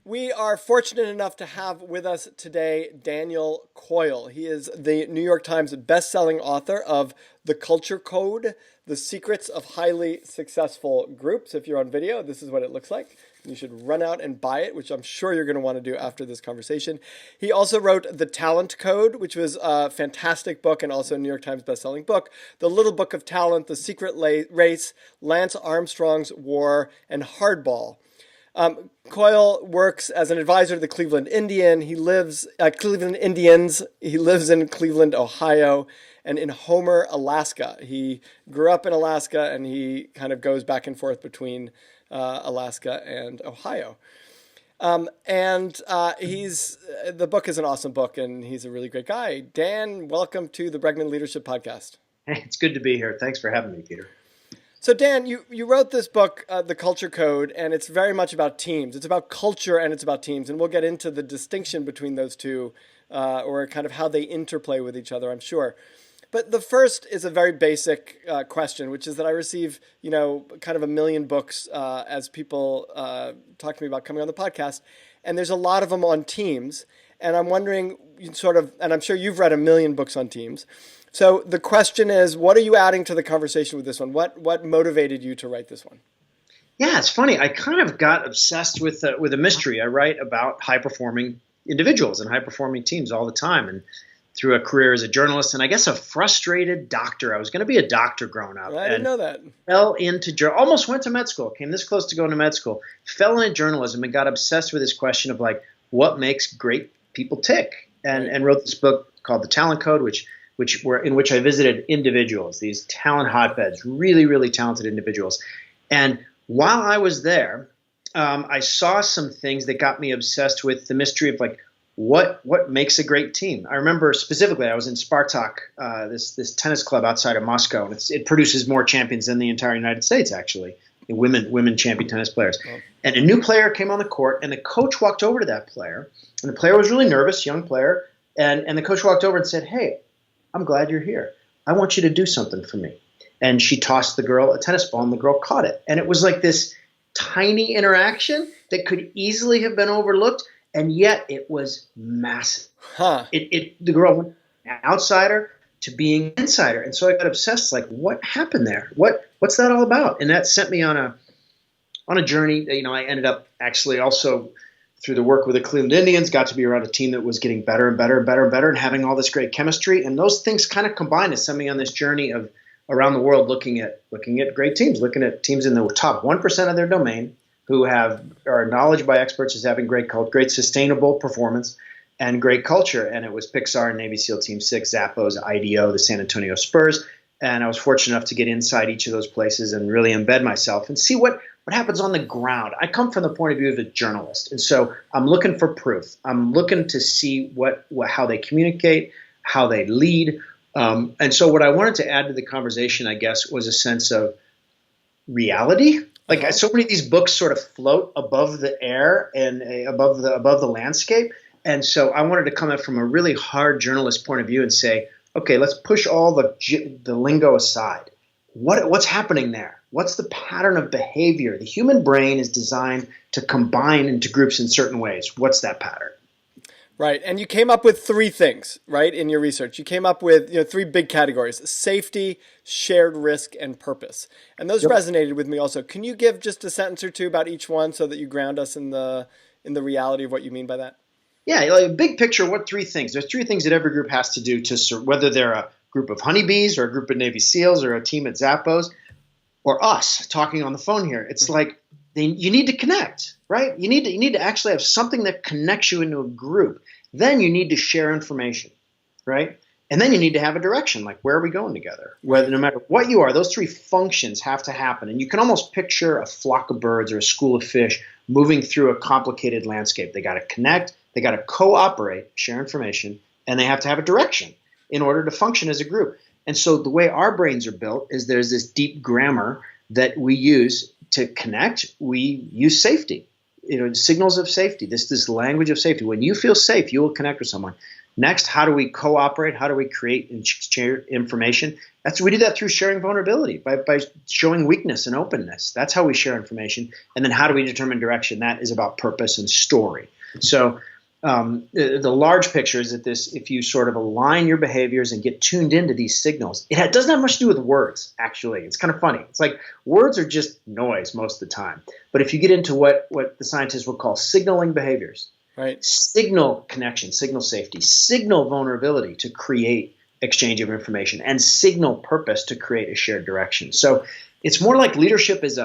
We are fortunate enough to have with us today Daniel Coyle. He is the New York Times best-selling author of The Culture Code, The Secrets of Highly Successful Groups. If you're on video, this is what it looks like. You should run out and buy it, which I'm sure you're going to want to do after this conversation. He also wrote The Talent Code, which was a fantastic book and also a New York Times bestselling book. The Little Book of Talent, The Secret Race, Lance Armstrong's War, and Hardball. Coyle works as an advisor to the Cleveland Indians. He lives in Cleveland, Ohio, and in Homer, Alaska. He grew up in Alaska, and he kind of goes back and forth between Alaska and Ohio. The book is an awesome book, and he's a really great guy. Dan, welcome to the Bregman Leadership Podcast. Hey, it's good to be here. Thanks for having me, Peter. So Dan, you wrote this book, The Culture Code, and it's very much about teams. It's about culture and it's about teams. And we'll get into the distinction between those two or kind of how they interplay with each other, I'm sure. But the first is a very basic question, which is that I receive, kind of a million books as people talk to me about coming on the podcast. And there's a lot of them on teams. And I'm wondering and I'm sure you've read a million books on teams. So the question is, what are you adding to the conversation with this one? What motivated you to write this one? Yeah, it's funny. I kind of got obsessed with a mystery. I write about high-performing individuals and high-performing teams all the time, and through a career as a journalist and I guess a frustrated doctor. I was going to be a doctor growing up. I didn't know that. Fell into almost went to med school. Came this close to going to med school. Fell into journalism and got obsessed with this question of what makes great people tick, and wrote this book called The Talent Code, in which I visited individuals, these talent hotbeds, really, really talented individuals. And while I was there, I saw some things that got me obsessed with the mystery of what makes a great team. I remember specifically I was in Spartak, this tennis club outside of Moscow, and it produces more champions than the entire United States, actually, women champion tennis players. Oh. And a new player came on the court, and the coach walked over to that player, and the player was really nervous, young player, and the coach walked over and said, "Hey, I'm glad you're here. I want you to do something for me." And she tossed the girl a tennis ball, and the girl caught it. And it was like this tiny interaction that could easily have been overlooked, and yet it was massive. The girl went outsider to being insider. And so I got obsessed, what happened there? What's that all about? And that sent me on a journey. I ended up actually also through the work with the Cleveland Indians, got to be around a team that was getting better and better and better and better and having all this great chemistry. And those things kind of combined to send me on this journey of around the world looking at great teams, looking at teams in the top 1% of their domain who are acknowledged by experts as having great sustainable performance and great culture. And it was Pixar and Navy SEAL Team 6, Zappos, IDEO, the San Antonio Spurs. And I was fortunate enough to get inside each of those places and really embed myself and see what happens on the ground. I come from the point of view of a journalist, and so I'm looking for proof. I'm looking to see how they communicate, how they lead. And so what I wanted to add to the conversation, I guess, was a sense of reality. So many of these books sort of float above the air and above the landscape. And so I wanted to come at from a really hard journalist point of view and say, okay, let's push all the lingo aside. What's happening there? What's the pattern of behavior? The human brain is designed to combine into groups in certain ways. What's that pattern? Right. And you came up with three things, right, in your research. You came up with three big categories: safety, shared risk, and purpose. And those resonated with me also. Can you give just a sentence or two about each one so that you ground us in the reality of what you mean by that? Yeah, big picture, what three things? There's three things that every group has to do whether they're a group of honeybees or a group of Navy SEALs or a team at Zappos or us talking on the phone here. It's you need to connect, right? You need to actually have something that connects you into a group. Then you need to share information, right? And then you need to have a direction, where are we going together? No matter what you are, those three functions have to happen. And you can almost picture a flock of birds or a school of fish moving through a complicated landscape. They got to connect, they got to cooperate, share information, and they have to have a direction in order to function as a group. And so the way our brains are built is there's this deep grammar that we use to connect. We use safety, signals of safety, this language of safety. When you feel safe, you will connect with someone. Next, how do we cooperate? How do we create and share information? We do that through sharing vulnerability, by showing weakness and openness. That's how we share information. And then how do we determine direction? That is about purpose and story. So the large picture is that if you sort of align your behaviors and get tuned into these signals, it doesn't have much to do with words, actually. It's kind of funny. It's like words are just noise most of the time. But if you get into what the scientists would call signaling behaviors, right, signal connection, signal safety, signal vulnerability to create exchange of information, and signal purpose to create a shared direction. So it's more like leadership is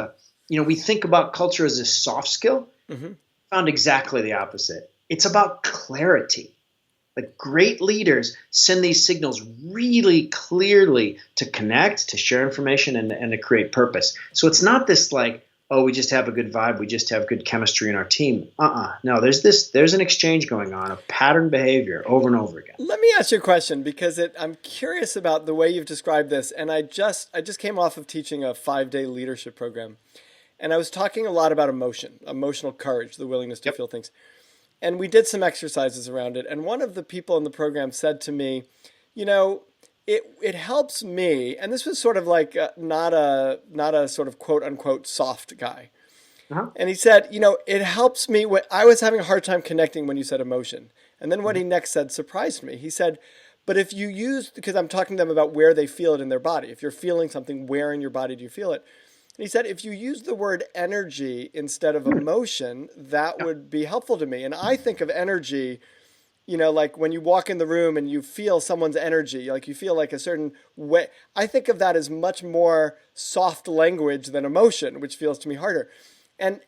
we think about culture as a soft skill. Mm-hmm. Found exactly the opposite. It's about clarity. Like great leaders send these signals really clearly to connect, to share information, and to create purpose. So it's not this like, oh, we just have a good vibe, we just have good chemistry in our team. No, there's an exchange going on of pattern behavior over and over again. Let me ask you a question, because I'm curious about the way you've described this. And I just came off of teaching a 5-day leadership program. And I was talking a lot about emotional courage, the willingness to feel things. And we did some exercises around it. And one of the people in the program said to me, it helps me. And this was sort of like not a sort of quote unquote soft guy. Uh-huh. And he said, it helps me. I was having a hard time connecting when you said emotion. And then what he next said surprised me. He said, but if you use, because I'm talking to them about where they feel it in their body. If you're feeling something, where in your body do you feel it? He said, if you use the word energy instead of emotion, that would be helpful to me. And I think of energy, like when you walk in the room and you feel someone's energy, like you feel like a certain way. I think of that as much more soft language than emotion, which feels to me harder. And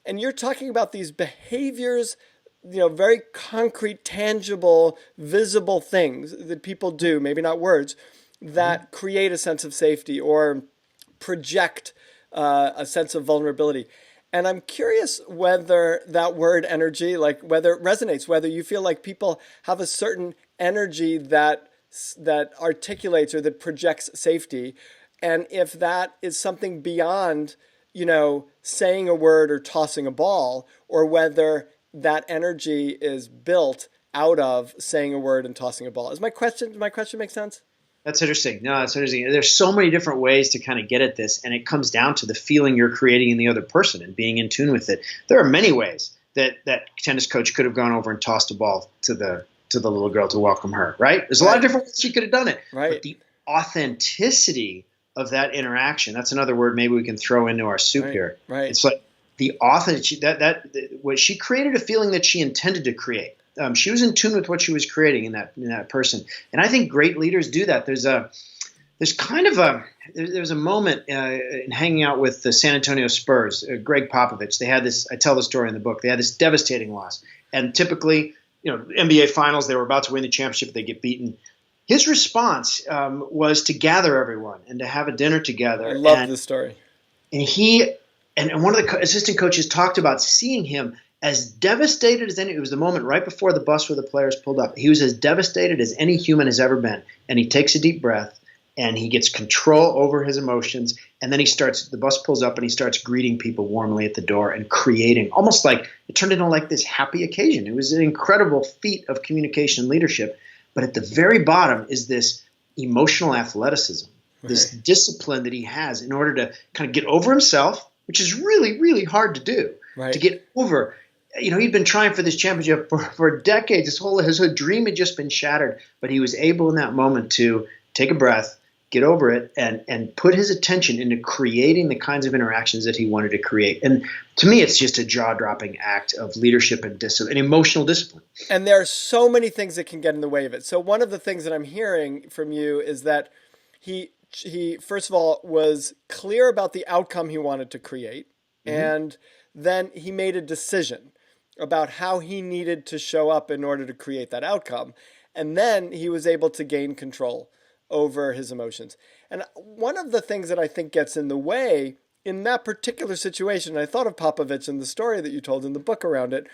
you're talking about these behaviors, very concrete, tangible, visible things that people do, maybe not words, that create a sense of safety or project a sense of vulnerability. And I'm curious whether that word energy, like whether it resonates, whether you feel like people have a certain energy that articulates or that projects safety. And if that is something beyond, saying a word or tossing a ball, or whether that energy is built out of saying a word and tossing a ball. Does my question make sense? That's interesting. No, that's interesting. There's so many different ways to kind of get at this, and it comes down to the feeling you're creating in the other person and being in tune with it. There are many ways that tennis coach could have gone over and tossed a ball to the little girl to welcome her, right? There's a lot of different ways she could have done it. Right. But the authenticity of that interaction, that's another word maybe we can throw into our soup here. Right. It's like the authenticity, what she created a feeling that she intended to create. She was in tune with what she was creating in that person, and I think great leaders do that. There's a moment in hanging out with the San Antonio Spurs, Greg Popovich. They had this. I tell the story in the book. They had this devastating loss, and typically, NBA Finals, they were about to win the championship, they get beaten. His response was to gather everyone and to have a dinner together. I love this story. And one of the assistant coaches talked about seeing him as devastated as any. It was the moment right before the bus where the players pulled up. He was as devastated as any human has ever been. And he takes a deep breath and he gets control over his emotions. And then the bus pulls up and he starts greeting people warmly at the door and creating almost like it turned into like this happy occasion. It was an incredible feat of communication and leadership. But at the very bottom is this emotional athleticism, this discipline that he has in order to kind of get over himself, which is really, really hard to do, to get over. He'd been trying for this championship for decades. His whole dream had just been shattered, but he was able in that moment to take a breath, get over it, and put his attention into creating the kinds of interactions that he wanted to create. And to me, it's just a jaw-dropping act of leadership and emotional discipline. And there are so many things that can get in the way of it. So one of the things that I'm hearing from you is that he first of all was clear about the outcome he wanted to create, and then he made a decision about how he needed to show up in order to create that outcome. And then he was able to gain control over his emotions. And one of the things that I think gets in the way in that particular situation, and I thought of Popovich and the story that you told in the book around it,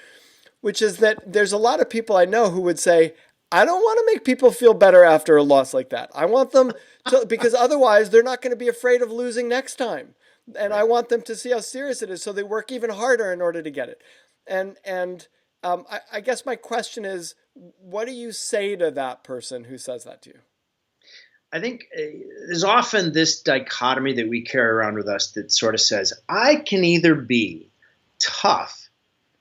which is that there's a lot of people I know who would say, I don't want to make people feel better after a loss like that. I want them to, because otherwise they're not going to be afraid of losing next time. And I want them to see how serious it is, so they work even harder in order to get it. And I guess my question is, what do you say to that person who says that to you? I think there's often this dichotomy that we carry around with us that sort of says, I can either be tough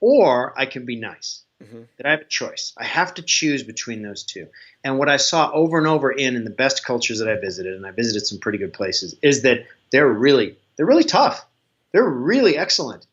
or I can be nice. Hmm. That I have a choice. I have to choose between those two. And what I saw over and over in the best cultures that I visited, and I visited some pretty good places, is that they're really tough. They're really excellent,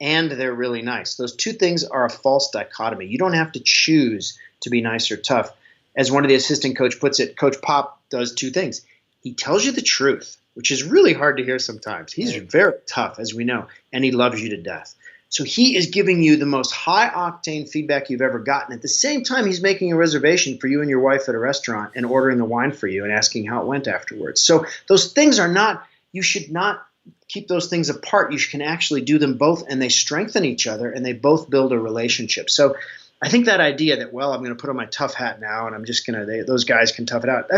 and they're really nice. Those two things are a false dichotomy. You don't have to choose to be nice or tough. As one of the assistant coach puts it, Coach Pop does two things. He tells you the truth, which is really hard to hear sometimes. He's very tough, as we know, and he loves you to death. So he is giving you the most high octane feedback you've ever gotten. At the same time, he's making a reservation for you and your wife at a restaurant and ordering the wine for you and asking how it went afterwards. So those things are not, you should not keep those things apart. You can actually do them both, and they strengthen each other, and they both build a relationship. So I think that idea that, well, I'm going to put on my tough hat now and I'm just going to, those guys can tough it out.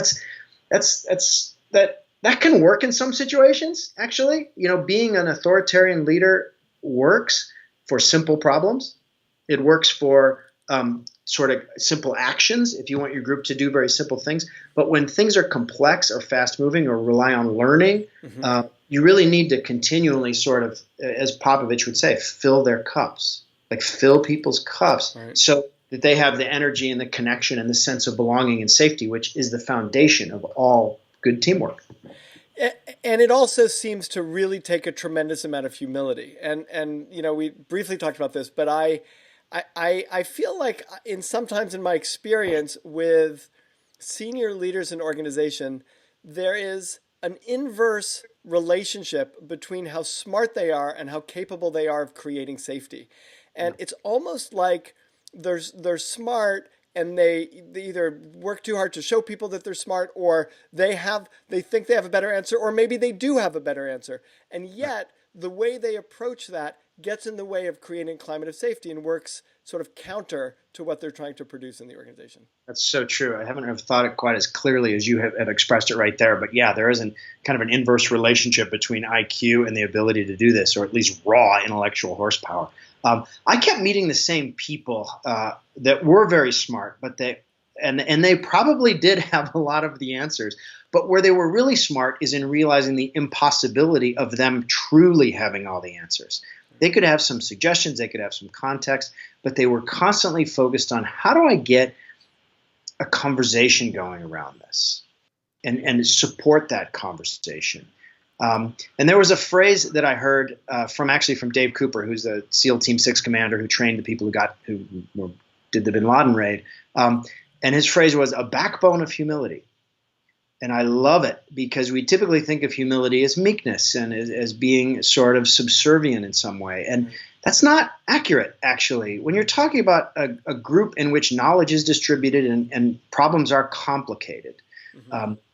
That can work in some situations, actually. Being an authoritarian leader works for simple problems. It works for sort of simple actions if you want your group to do very simple things. But when things are complex or fast moving or rely on learning, you really need to continually sort of, as Popovich would say, fill their cups, like fill people's cups, right, so that they have the energy and the connection and the sense of belonging and safety, which is the foundation of all good teamwork. And it also seems to really take a tremendous amount of humility. And we briefly talked about this, but I feel like sometimes in my experience with senior leaders in organization, there is an inverse relationship between how smart they are and how capable they are of creating safety. And it's almost like they're smart and they either work too hard to show people that they're smart, or they think they have a better answer, or maybe they do have a better answer. And yet the way they approach that gets in the way of creating a climate of safety and works sort of counter to what they're trying to produce in the organization. That's so true. I haven't ever thought it quite as clearly as you have expressed it right there. But yeah, there is kind of an inverse relationship between IQ and the ability to do this, or at least raw intellectual horsepower. I kept meeting the same people that were very smart, but they probably did have a lot of the answers. But where they were really smart is in realizing the impossibility of them truly having all the answers. They could have some suggestions, they could have some context, but they were constantly focused on, how do I get a conversation going around this and support that conversation? And there was a phrase that I heard from Dave Cooper, who's the SEAL Team 6 commander who trained the people who did the Bin Laden raid. And his phrase was a backbone of humility. And I love it, because we typically think of humility as meekness and as being sort of subservient in some way. And that's not accurate, actually. When you're talking about a group in which knowledge is distributed and problems are complicated,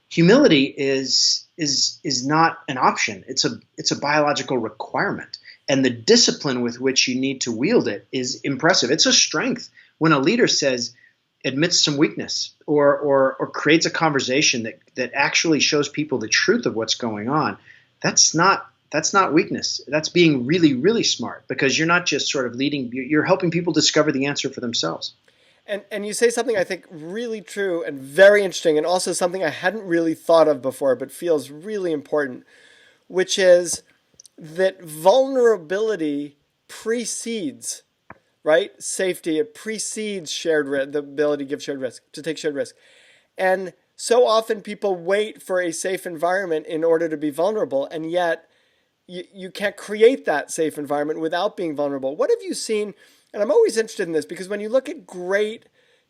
humility is not an option. It's a biological requirement. And the discipline with which you need to wield it is impressive. It's a strength when a leader admits some weakness or creates a conversation that actually shows people the truth of what's going on. That's not weakness. That's being really, really smart, because you're not just sort of leading, you're helping people discover the answer for themselves. And you say something I think really true and very interesting, and also something I hadn't really thought of before but feels really important, which is that vulnerability precedes, right, safety. It precedes the ability to give shared risk, to take shared risk. And so often people wait for a safe environment in order to be vulnerable, and yet you can't create that safe environment without being vulnerable. What have you seen? And I'm always interested in this, because when you look at great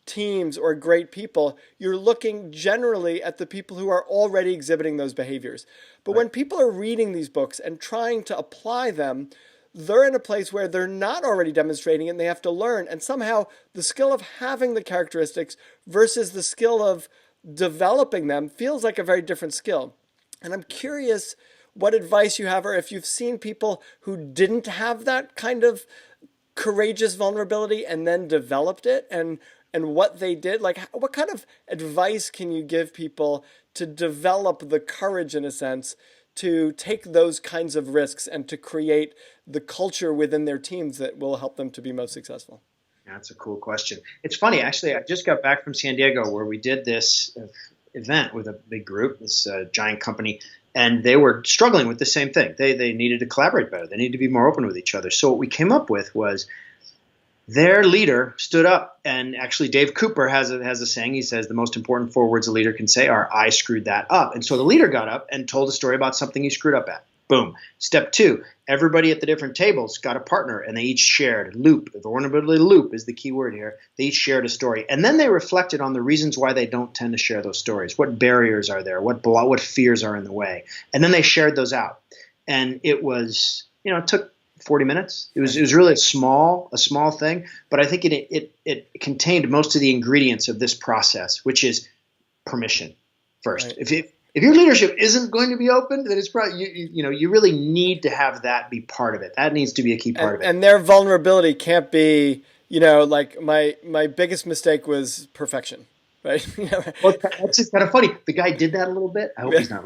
teams or great people, you're looking generally at the people who are already exhibiting those behaviors. But when people are reading these books and trying to apply them, they're in a place where they're not already demonstrating it and they have to learn. And somehow the skill of having the characteristics versus the skill of developing them feels like a very different skill. And I'm curious what advice you have, or if you've seen people who didn't have that kind of courageous vulnerability and then developed it, and what they did. Like, what kind of advice can you give people to develop the courage, in a sense, to take those kinds of risks and to create the culture within their teams that will help them to be most successful? That's a cool question. It's funny, actually. I just got back from San Diego where we did this event with a big group, this giant company, and they were struggling with the same thing. They needed to collaborate better. They needed to be more open with each other. So what we came up with was their leader stood up, and actually Dave Cooper has a saying. He says the most important 4 words a leader can say are "I screwed that up." And so the leader got up and told a story about something he screwed up at. Boom. Step 2, everybody at the different tables got a partner, and they each shared loop. The vulnerability loop is the key word here. They each shared a story, and then they reflected on the reasons why they don't tend to share those stories. What barriers are there? What fears are in the way? And then they shared those out. And it was, it took 40 minutes. It was really a small thing, but I think it contained most of the ingredients of this process, which is permission first. Right. If your leadership isn't going to be open, then it's probably you really need to have that be part of it. That needs to be a key part of it. And their vulnerability can't be, like my biggest mistake was perfection, right? Well, that's just kind of funny. The guy did that a little bit. I hope he's not.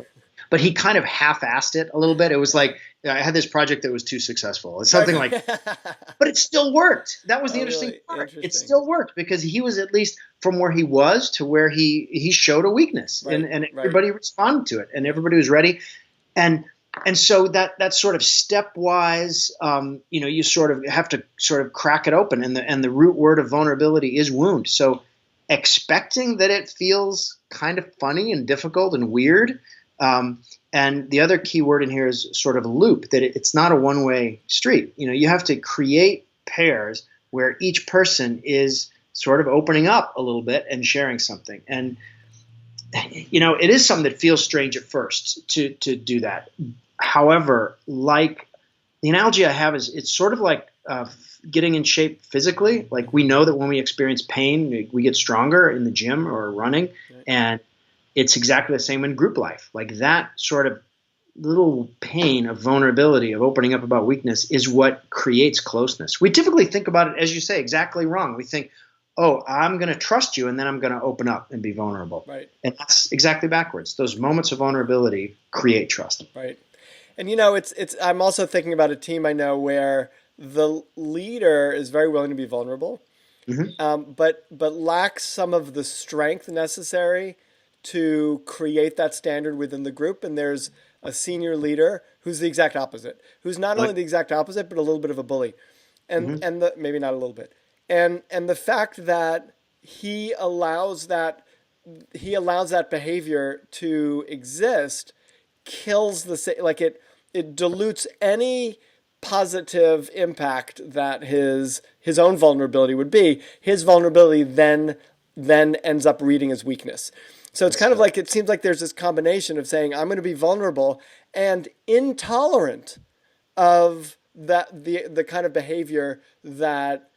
But he kind of half-assed it a little bit. It was like, I had this project that was too successful. It's something like, but it still worked. That was the interesting part. It still worked because he was at least from where he was to where he showed a weakness, and everybody responded to it, and everybody was ready. And so that sort of stepwise, you sort of have to sort of crack it open, and the root word of vulnerability is wound. So expecting that it feels kind of funny and difficult and weird. And the other key word in here is sort of a loop, that it's not a one-way street. You have to create pairs where each person is sort of opening up a little bit and sharing something. And, it is something that feels strange at first to do that. However, like the analogy I have is it's sort of like getting in shape physically. Like we know that when we experience pain, we get stronger in the gym or running. Right. And it's exactly the same in group life. Like that sort of little pain of vulnerability, of opening up about weakness, is what creates closeness. We typically think about it, as you say, exactly wrong. We think, oh, I'm going to trust you, and then I'm going to open up and be vulnerable. Right. And that's exactly backwards. Those moments of vulnerability create trust. Right. And it's. I'm also thinking about a team I know where the leader is very willing to be vulnerable, but lacks some of the strength necessary to create that standard within the group. And there's a senior leader who's the exact opposite, who's not only the exact opposite, but a little bit of a bully. And maybe not a little bit. And the fact that he allows that behavior to exist kills it dilutes any positive impact that his own vulnerability would be. His vulnerability then ends up reading as weakness. So it's kind of like, it seems like there's this combination of saying, I'm going to be vulnerable and intolerant of the kind of behavior that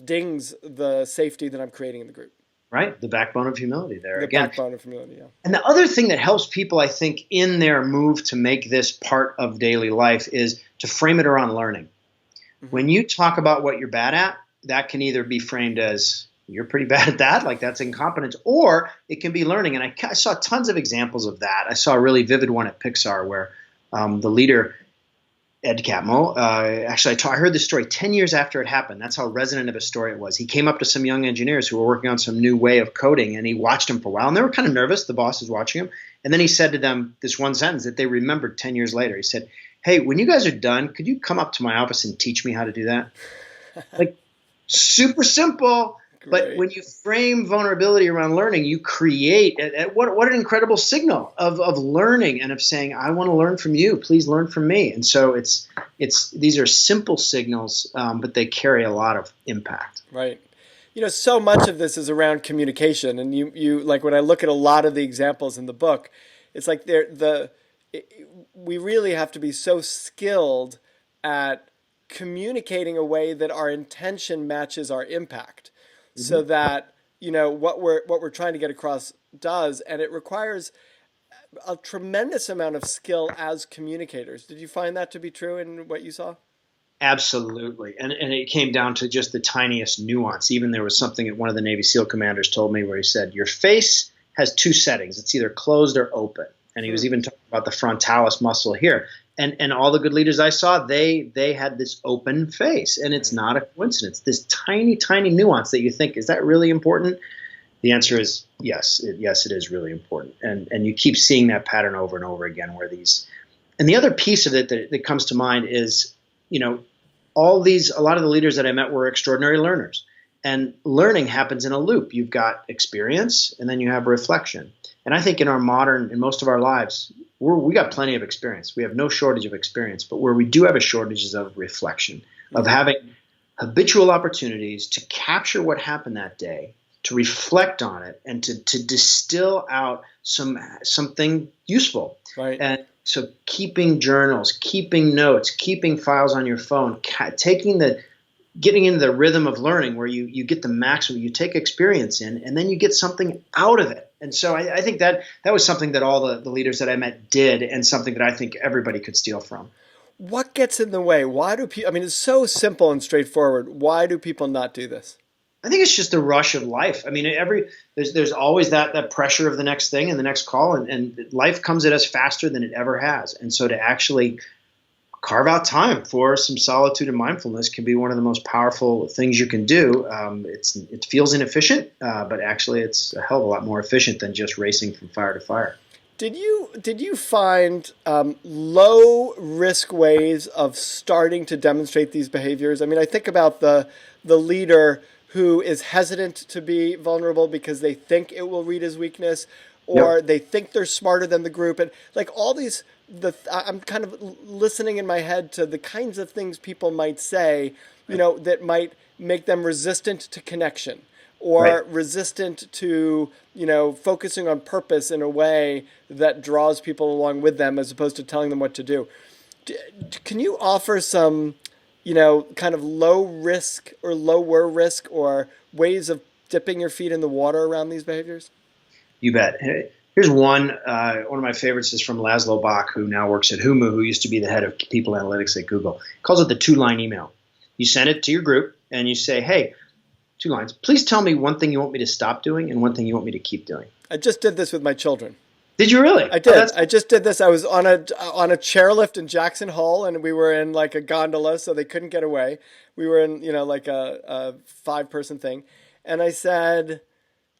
dings the safety that I'm creating in the group. Right. The backbone of humility there. The backbone of humility, yeah. And the other thing that helps people, I think, in their move to make this part of daily life is to frame it around learning. Mm-hmm. When you talk about what you're bad at, that can either be framed as, you're pretty bad at that, like that's incompetence, or it can be learning. And I saw tons of examples of that. I saw a really vivid one at Pixar where the leader, Ed Catmull, I heard this story 10 years after it happened. That's how resonant of a story it was. He came up to some young engineers who were working on some new way of coding, and he watched them for a while, and they were kind of nervous. The boss was watching them. And then he said to them this one sentence that they remembered 10 years later. He said, hey, when you guys are done, could you come up to my office and teach me how to do that? Like, super simple. Great. But when you frame vulnerability around learning, you create what an incredible signal of learning and of saying, I want to learn from you. Please learn from me. And so these are simple signals, but they carry a lot of impact. Right. So much of this is around communication. And you like when I look at a lot of the examples in the book, it's like we really have to be so skilled at communicating a way that our intention matches our impact. So that what we're trying to get across does, and it requires a tremendous amount of skill as communicators. Did you find that to be true in what you saw? Absolutely, and it came down to just the tiniest nuance. Even there was something that one of the Navy SEAL commanders told me where he said, your face has two settings. It's either closed or open. And he was even talking about the frontalis muscle here. And all the good leaders I saw, they had this open face, and it's not a coincidence. This tiny, tiny nuance that you think, is that really important? The answer is yes. Yes, it is really important. And you keep seeing that pattern over and over again where these, and the other piece of it that comes to mind is, a lot of the leaders that I met were extraordinary learners. And learning happens in a loop. You've got experience, and then you have reflection. And I think in most of our lives, we got plenty of experience. We have no shortage of experience, but where we do have a shortage is of reflection, of having habitual opportunities to capture what happened that day, to reflect on it, and to distill out something useful. Right. And so keeping journals, keeping notes, keeping files on your phone, getting into the rhythm of learning where you get the maximum, you take experience in, and then you get something out of it. And so I think that was something that all the leaders that I met did, and something that I think everybody could steal from. What gets in the way? Why do people, it's so simple and straightforward. Why do people not do this? I think it's just the rush of life. There's always that pressure of the next thing and the next call, and life comes at us faster than it ever has. And so to actually carve out time for some solitude and mindfulness can be one of the most powerful things you can do. It feels inefficient, but actually it's a hell of a lot more efficient than just racing from fire to fire. Did you find low risk ways of starting to demonstrate these behaviors? I think about the leader who is hesitant to be vulnerable because they think it will read as weakness, or they think they're smarter than the group, and like all these. I'm kind of listening in my head to the kinds of things people might say, that might make them resistant to connection, or resistant to, focusing on purpose in a way that draws people along with them as opposed to telling them what to do. Can you offer some, kind of low risk or lower risk or ways of dipping your feet in the water around these behaviors? You bet. Here's one of my favorites is from Laszlo Bock, who now works at Humu, who used to be the head of people analytics at Google. He calls it the 2-line email. You send it to your group and you say, hey, 2 lines, please tell me one thing you want me to stop doing and one thing you want me to keep doing. I just did this with my children. Did you really? I did. I just did this. I was on a chairlift in Jackson Hole, and we were in like a gondola, so they couldn't get away. We were in, like a 5-person thing. And I said,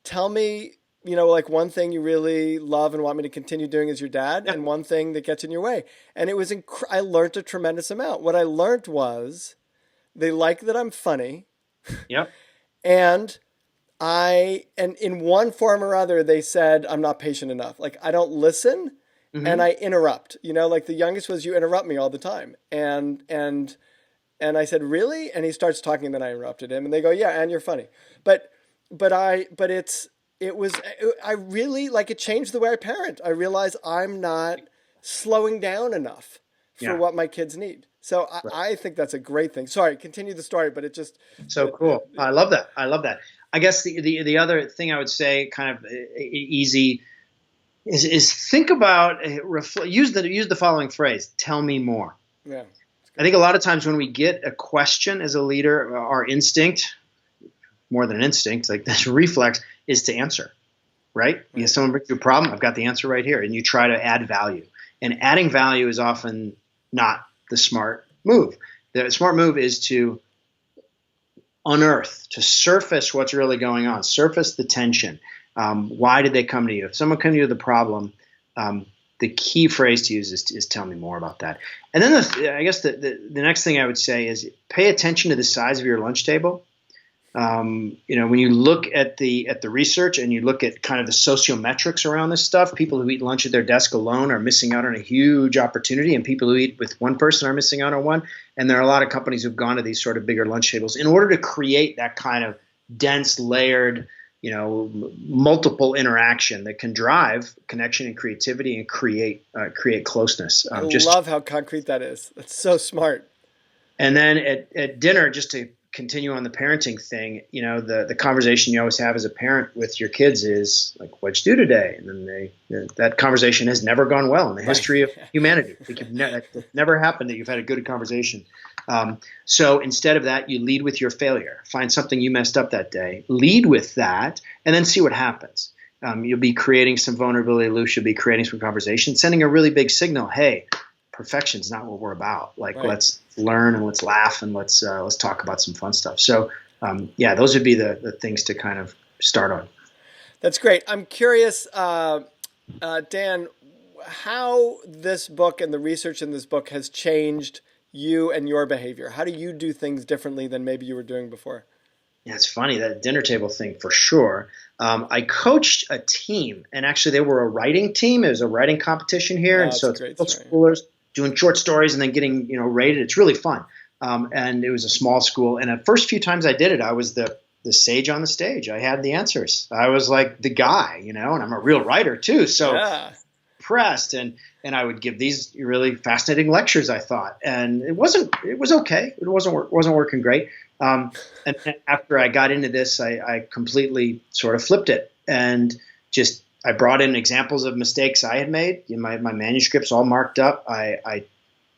tell me, like one thing you really love and want me to continue doing as your dad, and one thing that gets in your way. And it was, I learned a tremendous amount. What I learned was they like that I'm funny. Yep. And in one form or other, they said, I'm not patient enough. Like, I don't listen, and I interrupt. Like the youngest was, you interrupt me all the time. And I said, really? And he starts talking, and then I interrupted him. And they go, yeah, and you're funny. But I really, like, it changed the way I parent. I realized I'm not slowing down enough for what my kids need. So I think that's a great thing. Sorry, continue the story, but it just... So cool. I love that. I guess the other thing I would say, kind of easy, is think about, use the following phrase, tell me more. Yeah. I think a lot of times when we get a question as a leader, our instinct, more than an instinct, like this reflex, is to answer, right? Because someone brings you a problem, I've got the answer right here, and you try to add value. And adding value is often not the smart move. The smart move is to unearth, to surface what's really going on, surface the tension. Why did they come to you? If someone comes to you with a problem, the key phrase to use is tell me more about that. And then I guess the next thing I would say is pay attention to the size of your lunch table. When you look at the research and you look at kind of the sociometrics around this stuff, people who eat lunch at their desk alone are missing out on a huge opportunity, and people who eat with one person are missing out on one. And there are a lot of companies who've gone to these sort of bigger lunch tables in order to create that kind of dense, layered, multiple interaction that can drive connection and creativity and create closeness. I love how concrete that is. That's so smart. And then at dinner, just to continue on the parenting thing, the conversation you always have as a parent with your kids is like, what'd you do today? And then that conversation has never gone well in the history of humanity. It's never happened that you've had a good conversation. So instead of that, you lead with your failure. Find something you messed up that day, lead with that, and then see what happens. You'll be creating some vulnerability loose. You'll be creating some conversation, sending a really big signal. Hey, perfection's not what we're about. Like, Right. let's learn and let's laugh and let's talk about some fun stuff. So, yeah, those would be the things to kind of start on. That's great. I'm curious, Dan, how this book and the research in this book has changed you and your behavior. How do you do things differently than maybe you were doing before? Yeah, it's funny, that dinner table thing for sure. I coached a team, and actually they were a writing team. It was a writing competition here, and Oh, it's so a it's great middle story. schoolers doing short stories and then getting rated. It's really fun, and it was a small school. And the first few times I did it, I was the sage on the stage. I had the answers. I was like the guy, and I'm a real writer too. So Yeah. pressed, and I would give these really fascinating lectures, I thought, and it was okay. It wasn't working great. And after I got into this, I completely sort of flipped it, and just I brought in examples of mistakes I had made. My manuscripts all marked up. I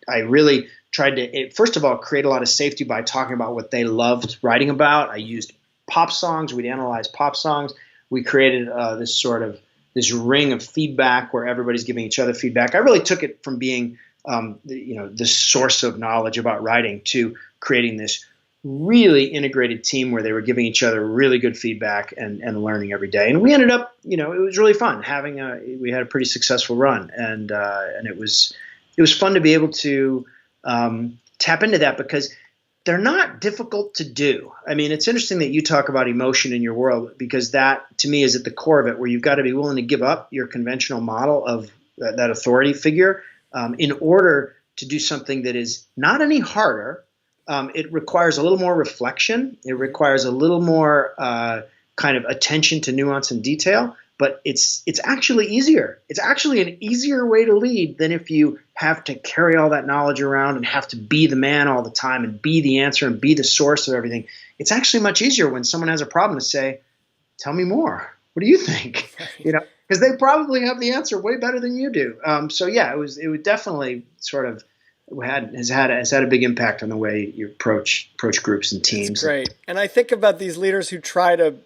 really tried to, first of all, create a lot of safety by talking about what they loved writing about. I used pop songs. We'd analyze pop songs. We created this ring of feedback where everybody's giving each other feedback. I really took it from being the source of knowledge about writing to creating this really integrated team where they were giving each other really good feedback and learning every day. And we ended up, it was really fun we had a pretty successful run, and it was fun to be able to tap into that, because they're not difficult to do. I mean, it's interesting that you talk about emotion in your world, because that to me is at the core of it, where you've got to be willing to give up your conventional model of that authority figure in order to do something that is not any harder. It requires a little more reflection. It requires a little more kind of attention to nuance and detail, but it's actually easier. It's actually an easier way to lead than if you have to carry all that knowledge around and have to be the man all the time and be the answer and be the source of everything. It's actually much easier when someone has a problem to say, tell me more. What do you think? Right. Because they probably have the answer way better than you do. So yeah, it would definitely sort of has had a big impact on the way you approach groups and It's teams. great. And I think about these leaders who try to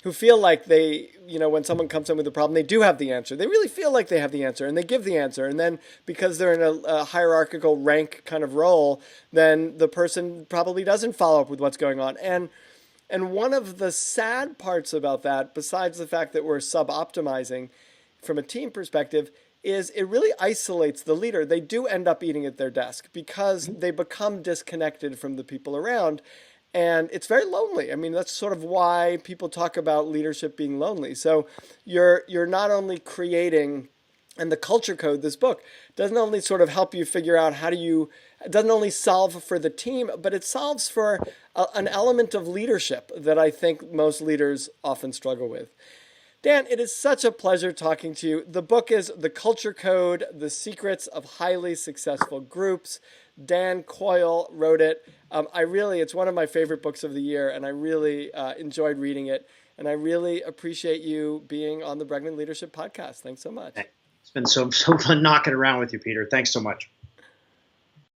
who feel like they, when someone comes in with a problem, they do have the answer. They really feel like they have the answer, and they give the answer. And then because they're in a hierarchical rank kind of role, then the person probably doesn't follow up with what's going on. And one of the sad parts about that, besides the fact that we're sub-optimizing from a team perspective, is it really isolates the leader. They do end up eating at their desk because they become disconnected from the people around. And it's very lonely. I mean, that's sort of why people talk about leadership being lonely. So you're not only creating, and the culture code, this book, doesn't only sort of help you figure out it doesn't only solve for the team, but it solves for an element of leadership that I think most leaders often struggle with. Dan, it is such a pleasure talking to you. The book is The Culture Code, The Secrets of Highly Successful Groups. Dan Coyle wrote it. It's one of my favorite books of the year, and I really enjoyed reading it. And I really appreciate you being on the Bregman Leadership Podcast. Thanks so much. It's been so fun knocking around with you, Peter. Thanks so much.